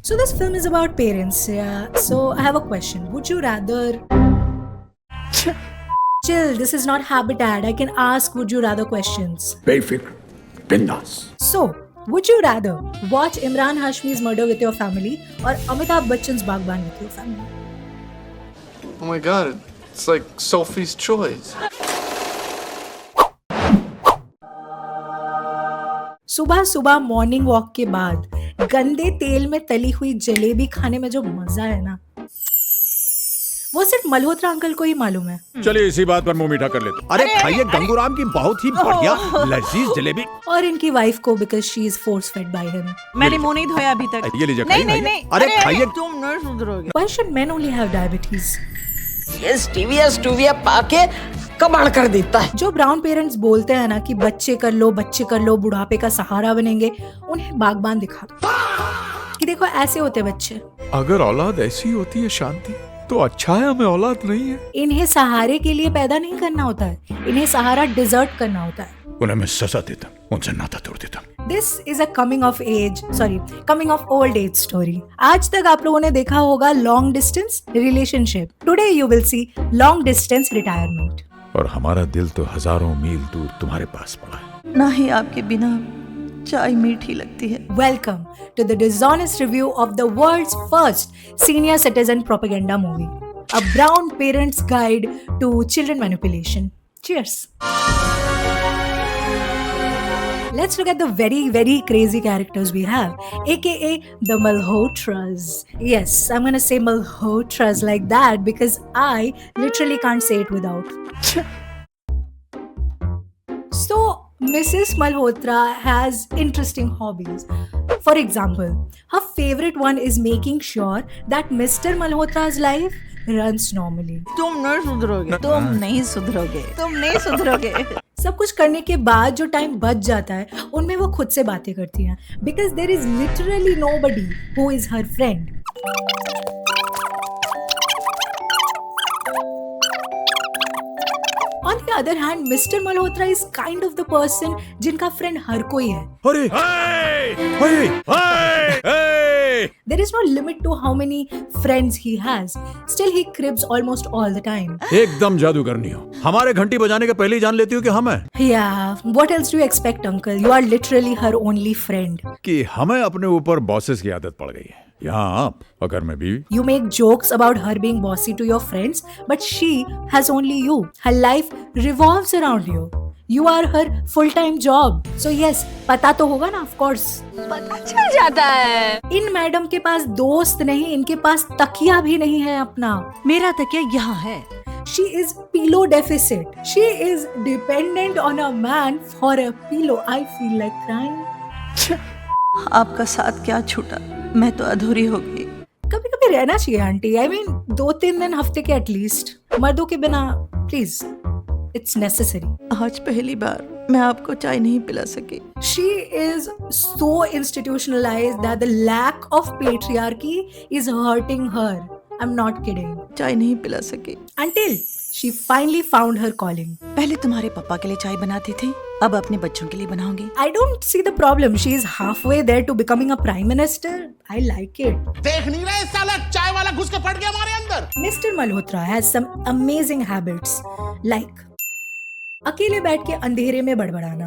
So this film is about parents. Yeah. So I have a question. Would you rather? Chill. This is not Habitat. I can ask would you rather questions. बेफिक्र, बिंदास। So, would you rather watch Imran Hashmi's Murder with your family or Amitabh Bachchan's Bagban with your family? Oh my god, it's like Sophie's Choice. सुबह सुबह morning walk के बाद गंदे तेल में तली हुई जलेबी खाने में जो मजा है ना, वो सिर्फ मल्होत्रा अंकल को ही मालूम है। चलिए इसी बात पर मुंह मीठा कर लेते। अरे खाइए गंगूराम की बहुत ही बढ़िया लजीज जलेबी। और इनकी वाइफ को because she is force fed by him. मैंने मुंह नहीं धोया अभी तक। ये लीजिए, नहीं खाइए, नहीं नहीं, अरे खाइए। तुम नहीं सुधरोगे। Why should men only have diabetes? ये स्टीविया पाके कमाल कर देता है। जो ब्राउन पेरेंट्स बोलते हैं ना कि बच्चे कर लो बुढ़ापे का सहारा बनेंगे, उन्हें बागबान दिखा दो कि देखो ऐसे होते बच्चे। अगर औलाद ऐसी होती है शांति, तो अच्छा है हमें औलाद नहीं है। इन्हें सहारे के लिए पैदा नहीं करना होता है, इन्हें सहारा डिजर्व करना होता है। उन्हें मैं सजा देता, उनसे नाता तोड़ देता। This is a coming of old age story. आज तक आप लोगों ने देखा होगा long distance relationship. Today you will see long distance retirement. और हमारा दिल तो हजारों मील दूर तुम्हारे पास पड़ा है। ना ही आपके बिना चाय मीठी लगती है। Welcome to the dishonest review of the world's first senior citizen propaganda movie, a brown parent's guide to children manipulation. Cheers. Let's look at the very, very crazy characters we have, aka the Malhotras. Yes, I'm gonna say Malhotras like that because I literally can't say it without. So, Mrs. Malhotra has interesting hobbies. For example, her favorite one is making sure that Mr. Malhotra's life runs normally. तुम नहीं सुधरोगे। तुम नहीं सुधरोगे। तुम नहीं सुधरोगे। सब कुछ करने के बाद जो टाइम बच जाता है उनमें वो खुद से बातें करती हैं because there is literally nobody who is her friend. On the other hand, Mr. Malhotra is kind of the person जिनका फ्रेंड हर कोई है। अरे There is no limit to how many friends he has. Still, he cribs almost all the time. एकदम जादूगरनी हो, हमारे घंटी बजाने के पहले ही जान लेती हो कि हम हैं। Yeah, what else do you expect, uncle? You are literally her only friend. कि हमें अपने ऊपर बॉसेस की आदत पड़ गई है। यहाँ आप और घर में बीवी। You make jokes about her being bossy to your friends, but she has only you. Her life revolves around you. You are her full-time job. So yes, पता तो होगा ना, of course. पता चल जाता है। इन मैडम के पास दोस्त नहीं, इनके पास तकिया भी नहीं है अपना। मेरा तकिया यहाँ है। She is pillow deficit. She is dependent on a man for a pillow. I feel like crying. आपका साथ क्या छूटा, मैं तो अधूरी हो गई। कभी कभी रहना चाहिए आंटी। I mean 2-3 दिन हफ्ते के एटलीस्ट। मर्दों के बिना प्लीज, इट्स नेसेसरी। आज पहली बार मैं आपको चाय नहीं पिला सकी। She is so institutionalized that the lack of patriarchy is hurting her. I'm not kidding. चाय नहीं पिला सकी Until she finally found her calling. पहले तुम्हारे पापा के लिए चाय बनाती थी, अब अपने बच्चों के लिए बनाऊंगी। I don't see the problem. She is halfway there to becoming a prime minister. I like it. देख नहीं रहे साला चाय वाला घुस के पड़ गया हमारे अंदर। Mr. Malhotra has some amazing habits like अकेले बैठ के अंधेरे में बड़बड़ाना,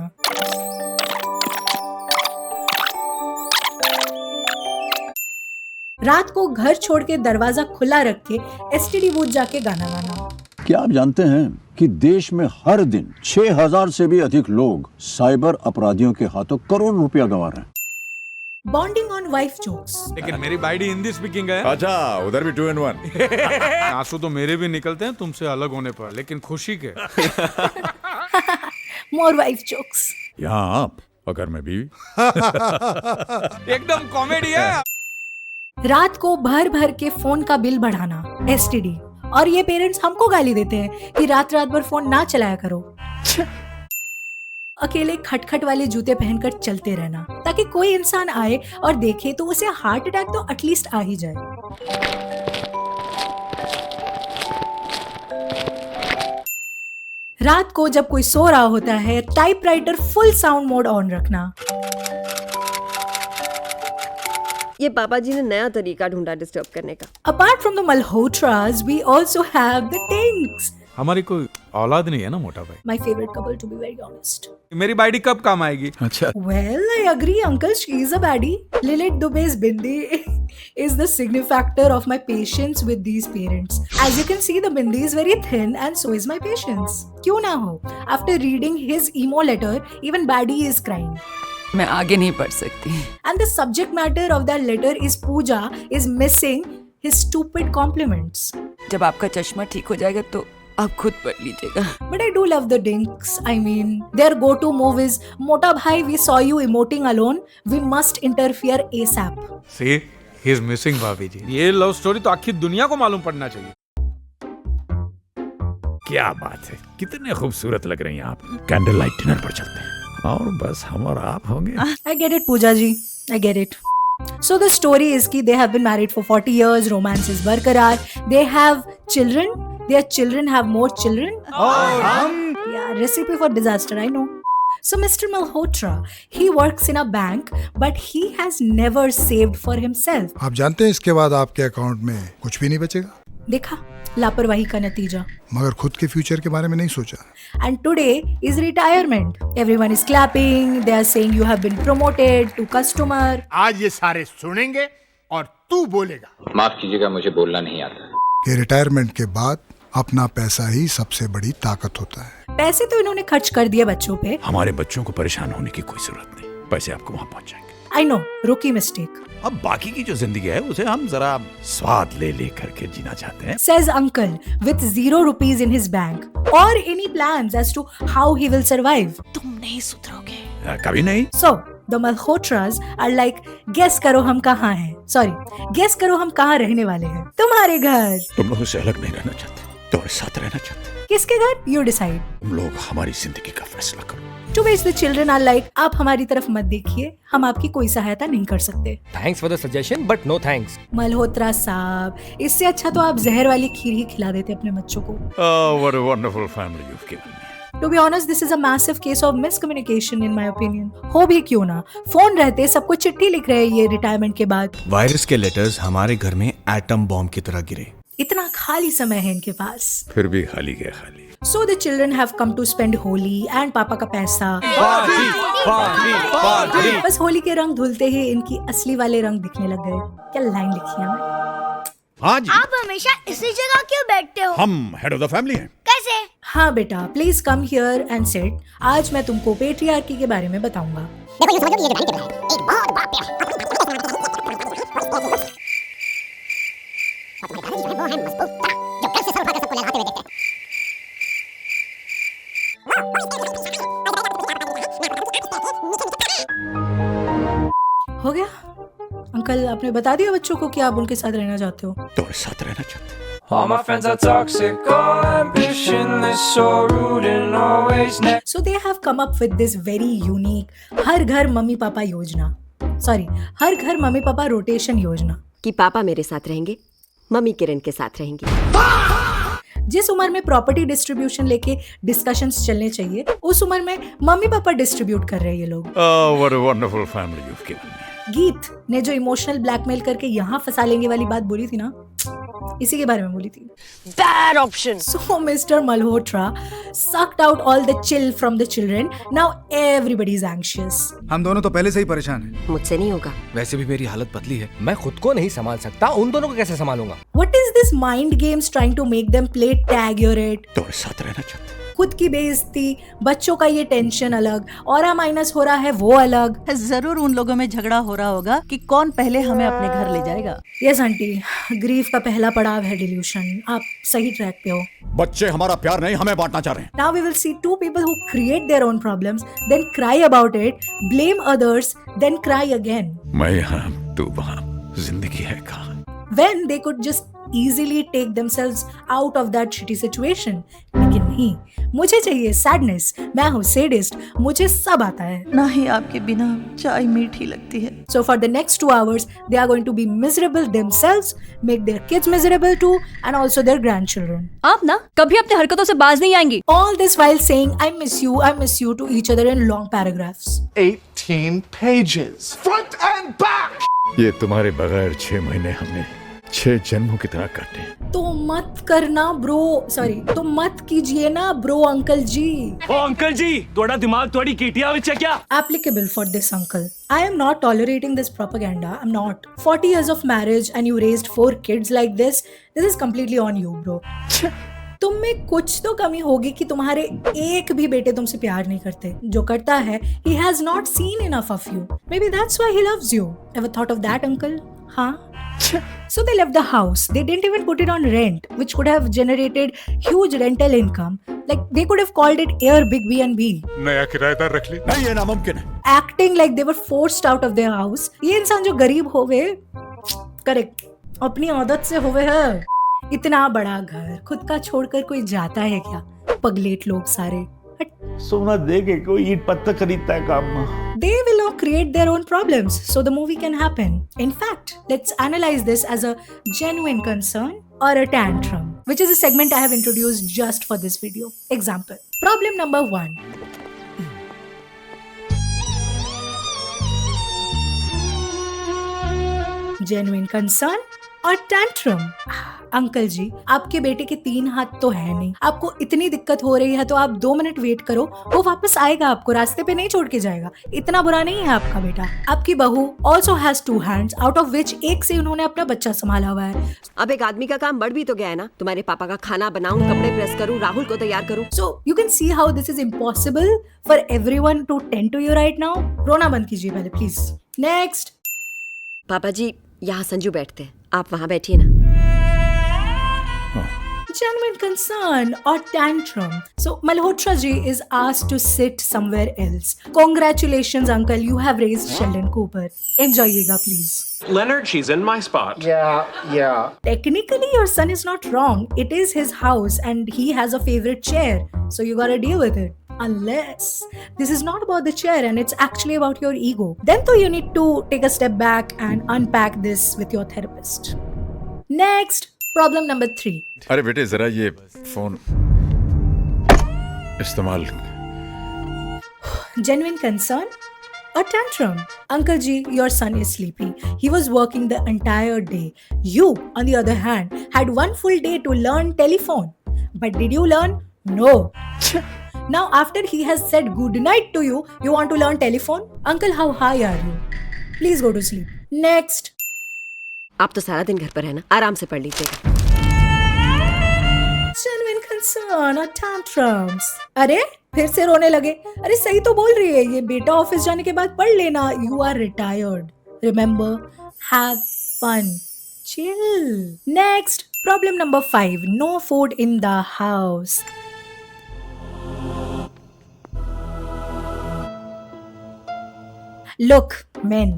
रात को घर छोड़ के दरवाजा खुला रख के एसटीडी बूथ जाके गाना गाना। क्या आप जानते हैं कि देश में हर दिन 6000 से भी अधिक लोग साइबर अपराधियों के हाथों करोड़ रुपया गंवा रहे हैं। Bonding on wife jokes. लेकिन मेरी बाइडी हिंदी स्पीकिंग है। अच्छा, उधर भी 2 in 1। आंसू तो मेरे भी निकलते हैं तुमसे अलग होने पर, लेकिन खुशी के। मोर वाइफ जोक्स। यहाँ आप और घर में बीवी। एकदम कॉमेडी है। रात को भर भर के फोन का बिल बढ़ाना, एसटीडी। और ये पेरेंट्स हमको गाली देते हैं कि रात रात भर फोन ना चलाया करो। अकेले खटखट वाले जूते पहनकर चलते रहना ताकि कोई इंसान आए और देखे तो उसे हार्ट अटैक तो एटलीस्ट आ ही जाए। रात को जब कोई सो रहा होता है, typewriter full sound mode on रखना। ये पापा जी ने नया तरीका ढूंढा डिस्टर्ब करने का। Apart from the Malhotras, we also have the Tinks. हमारी कोई औलाद नहीं है ना मोटा भाई। My favorite couple, to be very honest. मेरी बाइडी कब काम आएगी? अच्छा Well, I agree, uncle. She is a baddie. Lilith Dubey's bindi is the signifactor of my patience with these parents. As you can see, the bindi is very thin, and so is my patience. क्यों ना हो? After reading his emo letter, even baddie is crying. मैं आगे नहीं पढ़ सकती। And the subject matter of that letter is Pooja is missing his stupid compliments. जब आपका चश्मा ठीक हो जाएगा तो आप खुद पढ़ लीजिएगा। But I do love the Dinks. I mean, their go-to move is, Mota bhai, we saw you emoting alone. We must interfere ASAP. See, he is missing भाभी जी। ये लव स्टोरी तो आखिर दुनिया को मालूम पड़ना चाहिए। क्या बात है, कितने खूबसूरत लग रही हैं आप। कैंडल लाइट डिनर पर चलते हैं और बस हम और आप होंगे। I get it, Pooja ji. I get it. So the story is कि they have been married for 40 years. Romance is बरकरार. They have children. Their children have more children. Yeah, recipe for disaster, I know. So Mr. Malhotra, he works in a bank, but he has never saved for himself. आप जानते हैं इसके बाद आपके account में कुछ भी नहीं बचेगा। देखा लापरवाही का नतीजा। मगर खुद के फ्यूचर के बारे में नहीं सोचा। And today is retirement. Everyone is clapping. They are saying you have been promoted to customer. आज ये सारे सुनेंगे और तू बोलेगा। माफ कीजिएगा, मुझे बोलना नहीं आता। कि रिटायरमेंट के बाद अपना पैसा ही सबसे बड़ी ताकत होता है। पैसे तो इन्होंने खर्च कर दिए बच्चों पे। हमारे बच्चों को परेशान होने की कोई जरूरत नहीं, पैसे आपको वहाँ पहुँच जाएंगे। I know, rookie mistake. अब बाकी की जो जिंदगी है उसे हम जरा स्वाद ले ले करके जीना चाहते हैं। Says uncle with 0 rupees in his bank. Or any plans as to how he will survive. तुम नहीं सुधरोगे। कभी नहीं। So, the Malhotras are like, guess करो हम कहाँ हैं। Sorry, guess करो हम कहाँ रहने वाले हैं। तुम्हारे घर। तुम लोगों से अलग नहीं रहना चाहते, तुम्हारे साथ रहना चाहते। किसके घर? You decide. तुम लोग हमारी जिंदगी का फैसला करो। To which the children are like, आप हमारी तरफ मत देखिए, हम आपकी कोई सहायता नहीं कर सकते। Thanks for the suggestion, but no thanks. Malhotra साहब, इससे अच्छा तो आप जहर वाली खीर ही खिला देते अपने बच्चों को। Oh, what a wonderful family you've given me. To be honest, this is a massive case of miscommunication in my opinion. हो भी क्यों ना, फोन रहते सबको चिट्ठी लिख रहे हैं ये रिटायरमेंट के बाद। वायरस के लेटर्स हमारे घर में एटम बॉम्ब की तरह गिरे। इतना खाली समय है इनके पास। फिर भी खाली गया खाली। So the children have come to spend Holi and पापा का पैसा। बस होली के रंग धुलते ही इनकी असली वाले रंग दिखने लग गए। क्या लाइन लिखी है मैंने? हाँ जी। आप हमेशा इसी जगह क्यों बैठते हो? हम हेड ऑफ द फैमिली हैं। कैसे? हाँ बेटा, please come here and sit. आज मैं तुमको पेट्रियार्की के बारे में बताऊंगा। देखो ये समझो कि ये डिवाइन टेबल है, एक बहुत बड़ा पेड़ है। वो है मजबूत जो कल से सर उठाकर सबको लहराते हुए देखते हैं। हो गया अंकल, आपने बता दिया बच्चों को कि आप उनके साथ रहना चाहते हो। तुम्हारे साथ रहना चाहते हैं। All my friends are toxic, all ambitionless, so rude and always next. So they have come up with this very unique हर घर मम्मी पापा योजना। सॉरी, हर घर मम्मी पापा रोटेशन योजना। कि पापा मेरे साथ रहेंगे, मम्मी किरण के साथ रहेंगी। जिस उम्र में प्रॉपर्टी डिस्ट्रीब्यूशन लेके डिस्कशंस चलने चाहिए, उस उम्र में मम्मी पापा डिस्ट्रीब्यूट कर रहे हैं ये लोग। Oh, what a wonderful family you've given me. गीत ने जो इमोशनल ब्लैकमेल करके यहाँ फंसा लेंगे वाली बात बोली थी ना, इसी के बारे में बोली थी। Bad option. So Mr. Malhotra sucked out all the chill from the children. Now everybody is anxious. हम दोनों तो पहले से ही परेशान हैं। मुझसे नहीं होगा। वैसे भी मेरी हालत बदली है। मैं खुद को नहीं संभाल सकता, उन दोनों को कैसे संभालूंगा? What is this mind games trying to make them play tag your it? तुम्हारे साथ रहना चाहते हैं। खुद की बेइज्जती, बच्चों का ये टेंशन अलग, ऑरा माइनस हो रहा है वो अलग। जरूर उन लोगों में झगड़ा हो रहा होगा कि कौन पहले हमें अपने घर ले जाएगा। यस आंटी, ग्रीफ का पहला पड़ाव है डिल्यूशन। आप सही ट्रैक पे हो। बच्चे हमारा प्यार नहीं हमें बांटना चाह रहे हैं। Now we will see two people who create their own problems, then cry about it, blame others, then cry again. मैं यहाँ, तू वहाँ, जिंदगी है कहाँ? When they could just easily take themselves out of that shitty situation. लेकिन नहीं, मुझे चाहिए सैडनेस। मैं हूँ सैडिस्ट, मुझे सब आता है। ना ही आपके बिना चाय मीठी लगती है। So for the next 2 hours, they are going to be miserable themselves, make their kids miserable too, and also their grandchildren. आप ना कभी अपने हरकतों से बाज नहीं आएंगी। All this while saying I miss you to each other in long paragraphs. 18 pages. Front and back! ये तुम्हारे बगैर 6 महीने हमने 6 जन्मों की तरह काटे। तो मत करना ब्रो, सॉरी, तो मत कीजिए ना ब्रो अंकल जी। ओ अंकल जी, थोड़ा दिमाग थोड़ी कीटिया विच है क्या? Applicable for this uncle. I am not tolerating this propaganda. I'm not. 40 years of marriage and you raised 4 kids like this. This is completely on you, bro. तुम में कुछ तो कमी होगी कि तुम्हारे एक भी बेटे तुमसे प्यार नहीं करते। जो करता है, he has not seen enough of you. Maybe that's why he loves you. Ever thought of that, uncle? Huh? So they left the house. They didn't even put it on rent, which could have generated huge rental income. Like they could have called it Air Big B&B. नया किराएदार रख ले। नहीं, ये नामुमकिन है। Acting like they were forced out of their house. ये इंसान जो गरीब होवे, करेक्ट, अपनी आदत से होवे है। इतना बड़ा घर खुद का छोड़कर कोई जाता है क्या? पगलेट लोग सारे। सोना दे के कोई ईट पत्थर खरीदता है काम में। They will now create their own problems so the movie can happen. In fact, let's analyze this as a genuine concern or a tantrum, which is a segment I have introduced just for this video. Example. Problem number 1. Genuine concern और tantrum. Uncle जी, आपके बेटे के 3 हाथ तो है नहीं। आपको इतनी दिक्कत हो रही है तो आप 2 मिनट वेट करो, वो वापस आएगा, आपको रास्ते पे नहीं छोड़ के जाएगा। इतना बुरा नहीं है आपका बेटा। आपकी बहू also has 2 hands, out of which एक से उन्होंने अपना बच्चा संभाला हुआ है। अब एक आदमी का काम बढ़ भी तो गया है ना। तुम्हारे पापा का खाना बनाऊं, कपड़े प्रेस करूं, राहुल को तैयार करूं। So you can see how this is impossible for everyone to tend to you right now. रोना बंद कीजिए पहले प्लीज। नेक्स्ट। पापा जी, यहाँ संजू बैठते हैं, आप वहाँ बैठिए ना। Genuine concern or tantrum. So Malhotra ji is asked to sit somewhere else. Congratulations, uncle. You have raised Sheldon Cooper. Enjoyega, please. Leonard, she's in my spot. Yeah. Technically, your son is not wrong. It is his house and he has a favorite chair. So you gotta deal with it. Unless this is not about the chair and it's actually about your ego. Then though you need to take a step back and unpack this with your therapist. Next. Problem number 3. अरे बेटे, जरा ये phone इस्तेमाल। Genuine concern or tantrum? Uncle ji, your son is sleepy. He was working the entire day. You, on the other hand, had 1 full day to learn telephone. But did you learn? No. Now after he has said good night to you, you want to learn telephone? Uncle, how high are you? Please go to sleep. Next. आप तो सारा दिन घर पर है ना, आराम से पढ़ लीजिएगा। Genuine concern or tantrums. अरे फिर से रोने लगे। अरे सही तो बोल रही है ये, बेटा ऑफिस जाने के बाद पढ़ लेना। You are retired. Remember, have fun. Chill. Next, problem number 5. No food in the house. Look, men,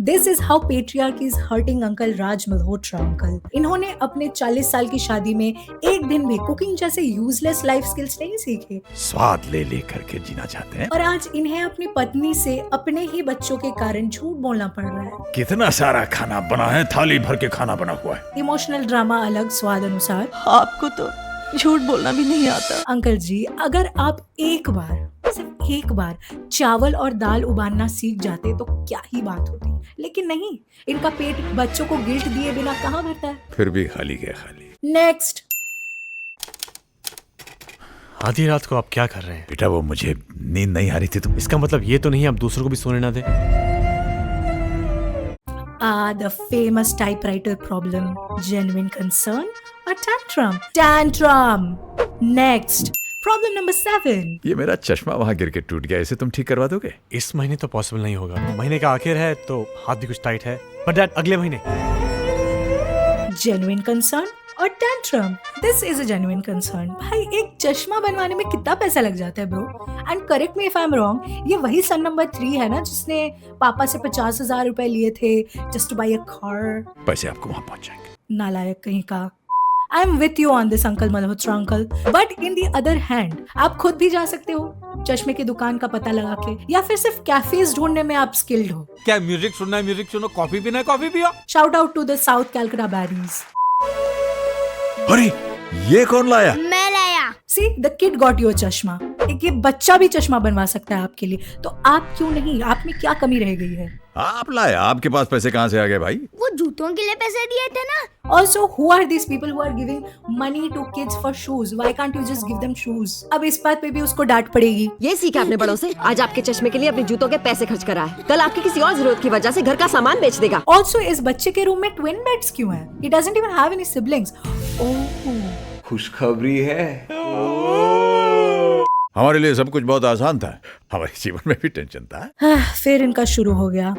this is how patriarchy is hurting Uncle Raj Malhotra, uncle. इन्होंने अपने 40 साल की शादी में एक दिन भी कुकिंग जैसे यूजलेस लाइफ स्किल्स नहीं सीखे। स्वाद ले ले करके जीना चाहते हैं। और आज इन्हें अपनी पत्नी से अपने ही बच्चों के कारण झूठ बोलना पड़ रहा है। कितना सारा खाना बना है, थाली भर के खाना बना हुआ है। इमोशनल ड्रामा अलग, स्वाद अनुसार। आपको तो झूठ बोलना भी नहीं आता। अंकल जी, अगर आप एक बार, सिर्फ एक बार चावल और दाल उबालना सीख जाते तो क्या ही बात होती, लेकिन नहीं। इनका पेट बच्चों को गिल्ट दिए बिना कहाँ भरता है। फिर भी खाली गया खाली। नेक्स्ट। आधी रात को आप क्या कर रहे हैं? बेटा, वो मुझे नींद नहीं आ रही थी। तो इसका मतलब ये तो नहीं आप दूसरों को भी सोने ना दें। The famous typewriter problem. Genuine concern or tantrum? Tantrum. Next. Problem number 7. ये मेरा चश्मा वहाँ गिर के टूट गया, इसे तुम ठीक करवा दोगे? इस महीने तो पॉसिबल नहीं होगा। महीने का आखिर है तो हाथ भी कुछ टाइट है। बट डैड, अगले महीने। Genuine concern और tantrum. This is a genuine concern. भाई, एक चश्मा बनवाने में कितना पैसा लग जाता है bro? And correct me if I'm wrong, ये वही सन नंबर 3 है ना जिसने पापा से 50,000 रुपए लिए थे just to buy a car. पैसे आपको वहाँ पहुँच जाएंगे। नालायक कहीं का। I am with you on this uncle Malhotra uncle, but in the other hand आप खुद भी जा सकते हो चश्मे की दुकान का पता लगा के, या फिर सिर्फ कैफेज ढूंढने में आप स्किल्ड हो। क्या म्यूजिक सुनना है म्यूजिक सुनो, कॉफी पीना है कॉफी पियो। Shout out to the south Calcutta berries. अरे ये कौन लाया? मैं लाया। See the kid got your चश्मा। एक ये बच्चा भी चश्मा बनवा सकता है आपके लिए, तो आप क्यों नहीं? आप में क्या कमी रह गई है? आप लाया, आपके पास पैसे कहाँ से आ गए भाई? वो जूतों के लिए पैसे दिए थे ना। Also, who are these people who are giving money to kids for shoes? Why can't you just give them shoes? अब इस बात पे भी उसको डांट पड़ेगी। ये सीखा अपने बड़ों से। आज आपके चश्मे के लिए अपने जूतों के पैसे खर्च करा है, कल आपकी किसी और जरूरत की वजह से घर का सामान बेच देगा। Also, इस बच्चे के रूम में ट्विन बेड्स क्यों हैं? He doesn't even have any siblings. Oh. खुशखबरी है। हमारे लिए सब कुछ बहुत आसान था, हमारे जीवन में भी टेंशन था। फिर इनका शुरू हो गया,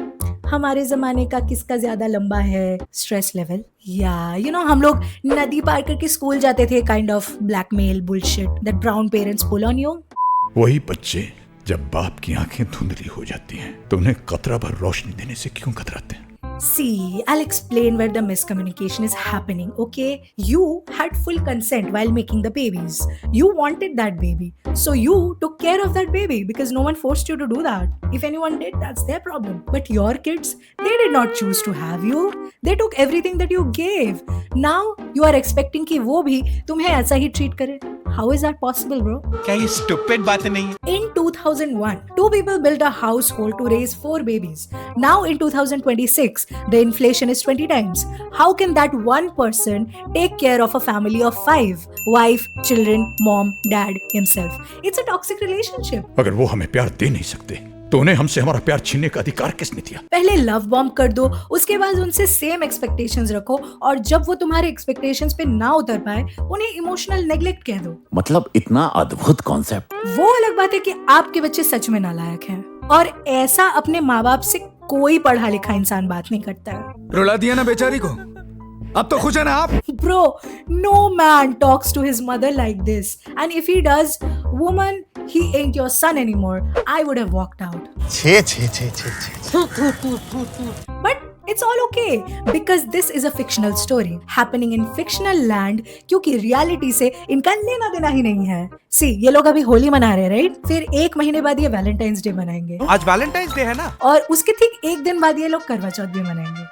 हमारे जमाने का किसका ज्यादा लंबा है स्ट्रेस लेवल। या यू नो हम लोग नदी पार करके स्कूल जाते थे, kind of blackmail bullshit that brown parents pull on you. वही बच्चे जब बाप की आंखें धुंधली हो जाती हैं तो उन्हें कतरा भर रोशनी देने से क्यों कतराते हैं? See, I'll explain where the miscommunication is happening, okay? You had full consent while making the babies. You wanted that baby. So you took care of that baby because no one forced you to do that. If anyone did, that's their problem. But your kids, they did not choose to have you. They took everything that you gave. Now you are expecting कि वो भी तुम्हें ऐसा ही treat करे. How is that possible, bro? क्या ये stupid बातें नहीं है? In 2001, 2 people built a household to raise 4 babies. Now in 2026, the inflation is 20 times. How can that one person take care of a family of 5? Wife, children, mom, dad, himself. It's a toxic relationship. अगर वो हमें प्यार दे नहीं सकते तो उन्हें हमसे हमारा प्यार छीनने का अधिकार किसने दिया? पहले लव बॉम्ब कर दो, उसके बाद उनसे सेम एक्सपेक्टेशंस रखो, और जब वो तुम्हारे एक्सपेक्टेशंस पे ना उतर पाए उन्हें इमोशनल नेग्लेक्ट कह दो। मतलब इतना अद्भुत कॉन्सेप्ट। वो अलग बात है कि आपके बच्चे सच में नालायक हैं, और ऐसा अपने माँ बाप से कोई पढ़ा लिखा इंसान बात नहीं करता है। रुला दिया ना बेचारी को, अब तो खुश है ना आप? Bro, no man talks to his mother like this. And if he does, woman, he ain't your son anymore. I would have walked out. छे छे छे छे छे। But it's all okay because this is a fictional story happening in fictional land, क्योंकि reality से इनका लेना देना ही नहीं है। See, ये लोग अभी होली मना रहे हैं, right? फिर 1 महीने बाद ये वैलेंटाइंस डे मनाएंगे। आज वैलेंटाइंस डे है ना? और उसके ठीक 1 दिन बाद ये लोग करवा चौथ भी मनाएंगे।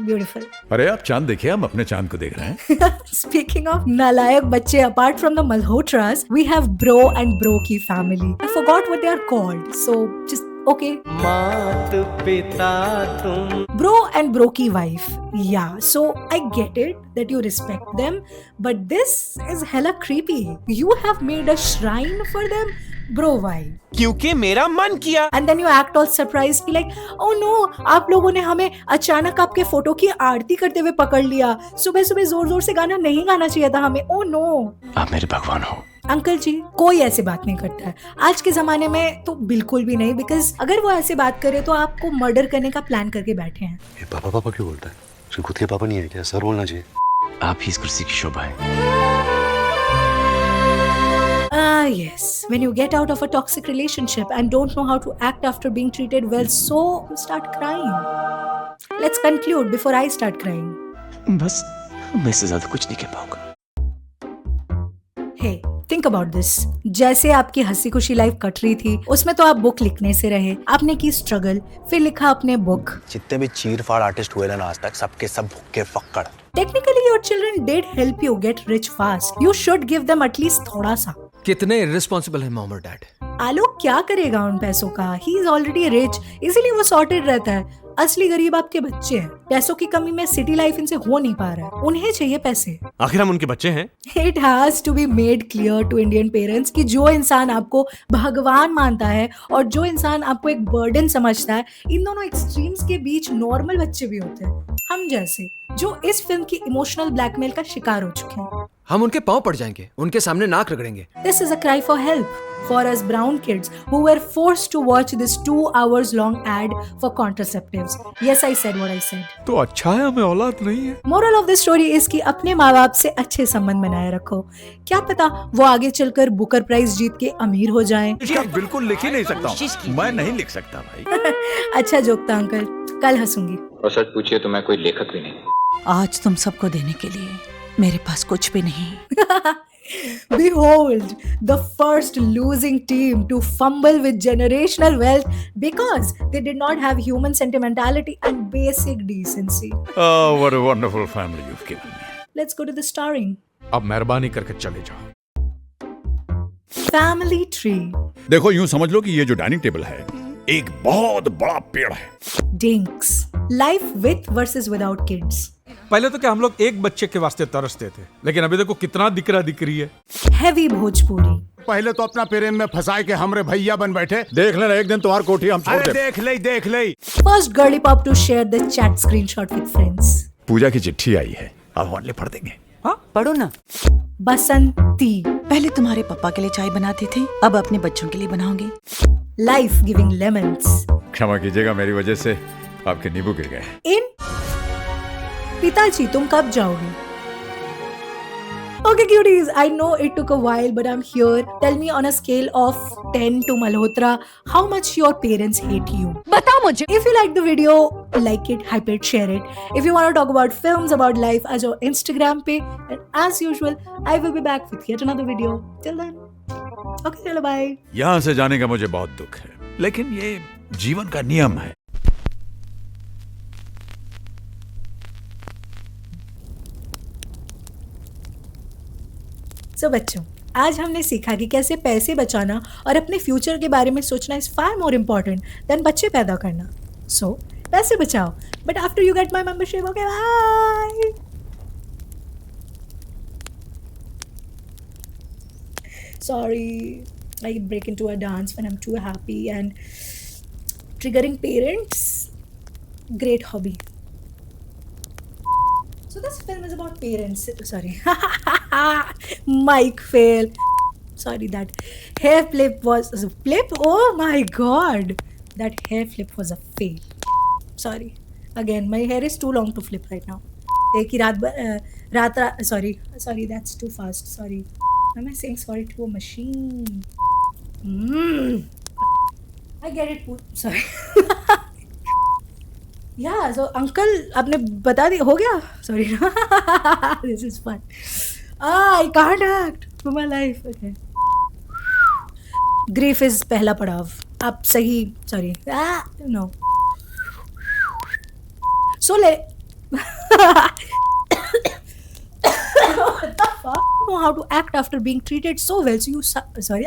Beautiful. अरे आप चांद देखिए, हम अपने चांद को देख रहे हैं। Speaking of नालायक बच्चे, apart from the Malhotras, we have Bro and Broki family. I forgot what they are called, so just okay. मात पिता तुम। Bro and Broki wife. Yeah, so I get it that you respect them, but this is hella creepy. You have made a shrine for them. Bro, why? क्योंकि मेरा मन किया। And then you act all surprised, कि like, oh no, आप लोगों ने हमें अचानक आपके फोटो की आरती करते हुए पकड़ लिया। सुबह सुबह जोर जोर से गाना नहीं गाना चाहिए था हमें। Oh no. आप मेरे भगवान हो। अंकल जी, कोई ऐसी बात नहीं करता है आज के जमाने में, तो बिल्कुल भी नहीं, बिकॉज अगर वो ऐसे बात करे तो आपको मर्डर करने का प्लान करके बैठे हैं। ये पापा पापा क्यों बोलता है? उसको खुद के पापा नहीं है क्या? सर बोलना चाहिए। आप ही इस कुर्सी की शोभा है। Yes, when you get out of a toxic relationship and don't know how to act after being treated well, so you start crying. Let's conclude before I start crying. बस मैं इससे ज्यादा कुछ नहीं कह पाऊंगा। Hey, think about this. जैसे आपकी हंसी खुशी लाइफ कट रही थी, उसमें तो आप बुक लिखने से रहे, आपने की स्ट्रगल, फिर लिखा अपने बुक। जितने भी चीर फाड़ आर्टिस्ट हुए ना आज तक, सबके सब भुक्के फक्कड़। Technically, your children did help you get rich fast. You should give them at least थोड़ा सा। कितने इररिस्पॉन्सिबल है मॉम और डैड। आलोक क्या करेगा उन पैसों का? He is already rich, इसीलिए वो सॉर्टेड रहता है। असली गरीब आपके बच्चे हैं। पैसों की कमी में सिटी लाइफ इनसे हो नहीं पा रहा है, उन्हें चाहिए पैसे। आखिर हम उनके बच्चे हैं। It has to be made clear to Indian parents कि जो इंसान आपको भगवान मानता है और जो इंसान आपको एक बर्डन समझता है, इन दोनों एक्सट्रीम्स के बीच नॉर्मल बच्चे भी होते हैं, हम जैसे, जो इस फिल्म की इमोशनल ब्लैकमेल का शिकार हो चुके हैं। हम उनके पांव पड़ जाएंगे, उनके सामने नाक रगड़ेंगे। This is a cry for help for us brown kids who were forced to watch this 2 hours long ad for contraceptives. Yes, I said what I said. तो अच्छा है हमें औलाद नहीं है। Moral of the story is कि अपने माँ बाप से अच्छे संबंध बनाए रखो। क्या पता वो आगे चलकर बुकर प्राइज जीत के अमीर हो जाएं। बिल्कुल लिख ही नहीं सकता हूँ। मैं नहीं लिख सकता भाई। अच्छा जोक था अंकल, कल हंसूंगी। और सच पूछिए तो मैं कोई लेखक भी नहीं। आज तुम सबको देने के लिए मेरे पास कुछ भी नहीं। Behold, the first losing team to fumble with generational wealth because they did not have human sentimentality and basic decency. Oh, what a wonderful family you've given me. Let's go to the starring. अब मेहरबानी करके चले जाओ। Family tree. देखो यूं समझ लो कि ये जो डाइनिंग टेबल है एक बहुत बड़ा पेड़ है। Dinks. Life with versus without kids. पहले तो क्या हम लोग एक बच्चे के वास्ते तरसते थे, लेकिन अभी देखो कितना दिकरा दिकरी है। Heavy भोजपुरी. पहले तो अपना प्रेम में फंसाए के हमरे भैया बन बैठे। देख लेना एक दिन तुम्हारी कोठी हम छोड़ अरे दे। देख ले। First girly pop to share the chat screenshot with friends. पूजा की चिट्ठी आई है, अब ऑनली पढ़ देंगे। हाँ पढ़ो ना। बसंती. पहले तुम्हारे पापा के लिए चाय बनाती थी, अब अपने बच्चों के लिए बनाऊंगी। Life giving lemons. क्षमा कीजिएगा मेरी वजह से आपके नींबू गिर गए। In पिताजी तुम कब जाओगे? Okay cuties, I know it took a while but I'm here. Tell me on a scale of 10 to Malhotra, how much your parents hate you? बताओ मुझे। If you like the video, like it, hype it, share it. If you want to talk about films, about life, as your Instagram page, and as usual, I will be back with yet another video. Till then, okay, चलो bye. यहाँ से जाने का मुझे बहुत दुख है, लेकिन ये जीवन का नियम है। So बच्चों, आज हमने सीखा कि कैसे पैसे बचाना और अपने फ्यूचर के बारे में सोचना is far more important than बच्चे पैदा करना। सो पैसे बचाओ, but after you get my membership. Okay bye. Sorry, I break into a dance when I'm too happy and triggering parents. Great hobby. So this film is about parents. Sorry. Mic fail. Sorry, that hair flip was a flip. Oh my god. That hair flip was a fail. Sorry. Again, my hair is too long to flip right now. एक ही रात sorry, that's too fast. Sorry. Why am I saying sorry to a machine? I get it. Sorry. Yeah, so uncle आपने बता दिया, हो गया? Sorry. This is fun. I can't act for my life. Okay. Grief is पहला पड़ाव. आप सही, sorry. No. So what the fuck? Know how to act after being treated so well. So you sorry.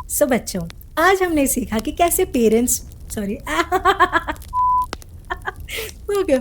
So बच्चों, आज हमने सीखा कि कैसे पेरेंट्स sorry. Okay.